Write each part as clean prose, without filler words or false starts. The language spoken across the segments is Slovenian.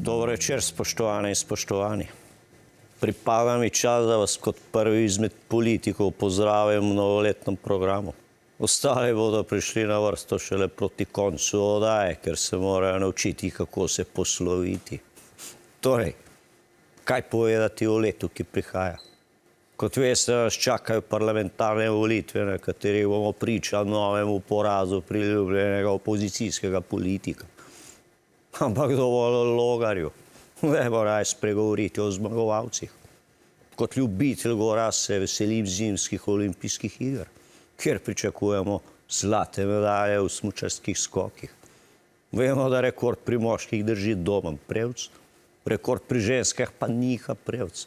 Dober večer, spoštovane in spoštovani. Pripada mi čas, da vas kot prvi izmed politikov pozdravim v novoletnem programu. Ostali bodo prišli na vrsto šele proti koncu oddaje, ker se morajo naučiti, kako se posloviti. Torej, kaj povedati o letu, ki prihaja? Kot veste, nas čakajo parlamentarne volitve, na katerih bomo priča novemu porazu priljubljenega opozicijskega politika. Ampak dovolj o Logarju. Dajmo raje spregovoriti o zmagovalcih. Kot ljubitelj gora se veselim zimskih olimpijskih iger, kjer pričakujemo zlate medalje v smučarskih skokih. Vemo, da rekord pri moških drži Domen Prevc, rekord pri ženskah pa Nika Prevc.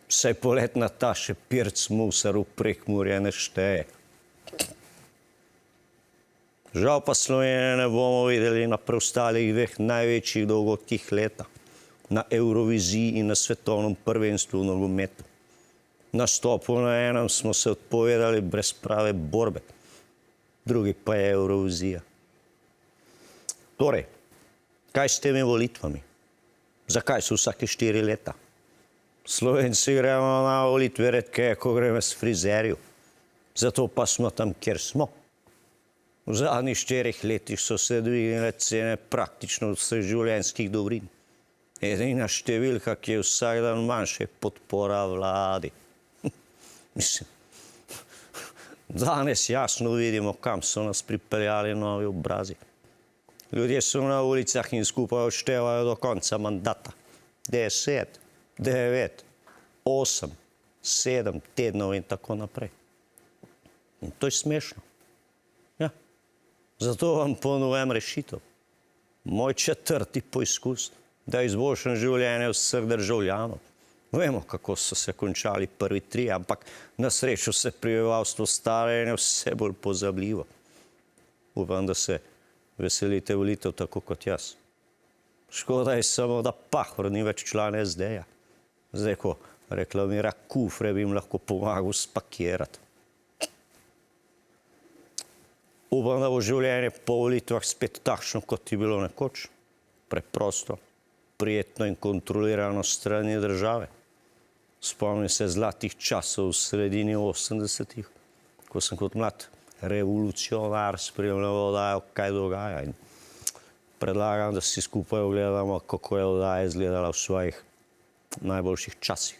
Saj polet Nataše Pirc Musar v Prekmurje ne šteje. Žal pa Slovenije ne bomo videli na preostalih dveh največjih dogodkih leta, na Evroviziji in na svetovnem prvenstvu v nogometu. Nastopu na enem smo se odpovedali brez prave borbe, drugi pa je Evrovizija. Torej, kaj s temi volitvami? Zakaj so vsake 4 leta? Slovenci gremo na volitve redkeje, ko gremo s frizerju. Zato pa smo tam, kjer smo. V zadnjih 4 letih so se dvignile cene praktično vseh življenjskih dobrin. Edina številka, ki je vsak dan manjša, je podpora vladi. Mislim, danes jasno vidimo, kam so nas pripeljali novi obrazi. Ljudje so na ulicah in skupaj odštevajo do konca mandata. 10, 9, 8, 7 tednov in tako naprej. In to je smešno. Ja. Zato vam ponujem rešitev. Moj 4. poizkus, da izboljšam življenje vseh državljanov. Vemo, kako so se končali prvi 3, ampak na srečo se prebivalstvo stara in je vse bolj pozabljivo. Upam, da se veselite volitev tako kot jaz. Škoda je samo, da Pahor ni več član SD-ja. Zdaj, ko reklamira kufre, bi jim lahko pomagal spakirati. Upam, da bo življenje po volitvah spet takšno, kot je bilo nekoč. Preprosto, prijetno in kontrolirano s strani države. Spomnim se zlatih časov v sredini 80-ih, ko sem kot mlad revolucionar spremljal oddajo Kaj dogaja. In predlagam, da si skupaj ogledamo, kako je oddaja izgledala v svojih najboljših časih.